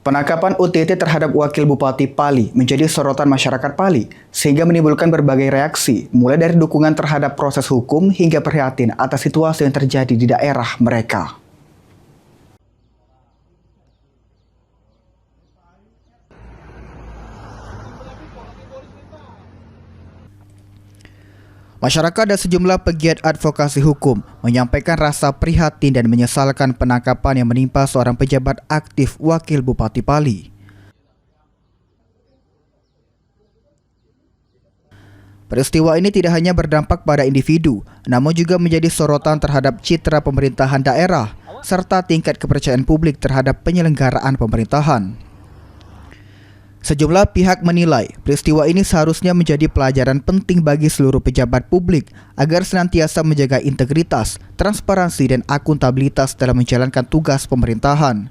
Penangkapan UTT terhadap Wakil Bupati Pali menjadi sorotan masyarakat Pali, sehingga menimbulkan berbagai reaksi, mulai dari dukungan terhadap proses hukum hingga prihatin atas situasi yang terjadi di daerah mereka. Masyarakat dan sejumlah pegiat advokasi hukum menyampaikan rasa prihatin dan menyesalkan penangkapan yang menimpa seorang pejabat aktif Wakil Bupati Pali. Peristiwa ini tidak hanya berdampak pada individu, namun juga menjadi sorotan terhadap citra pemerintahan daerah, serta tingkat kepercayaan publik terhadap penyelenggaraan pemerintahan. Sejumlah pihak menilai peristiwa ini seharusnya menjadi pelajaran penting bagi seluruh pejabat publik agar senantiasa menjaga integritas, transparansi, dan akuntabilitas dalam menjalankan tugas pemerintahan.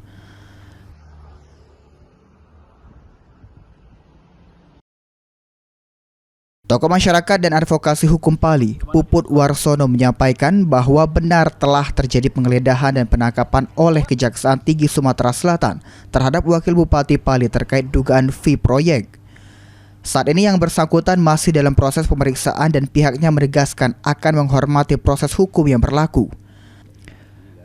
Tokoh masyarakat dan advokasi hukum Pali, Puput Warsono, menyampaikan bahwa benar telah terjadi penggeledahan dan penangkapan oleh Kejaksaan Tinggi Sumatera Selatan terhadap Wakil Bupati Pali terkait dugaan fee proyek. Saat ini yang bersangkutan masih dalam proses pemeriksaan dan pihaknya menegaskan akan menghormati proses hukum yang berlaku.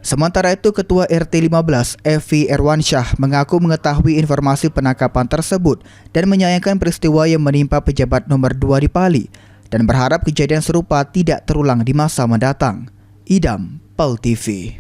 Sementara itu, Ketua RT 15, Evi Erwansyah, mengaku mengetahui informasi penangkapan tersebut dan menyayangkan peristiwa yang menimpa pejabat nomor 2 di Pali dan berharap kejadian serupa tidak terulang di masa mendatang. Idam, PAL TV.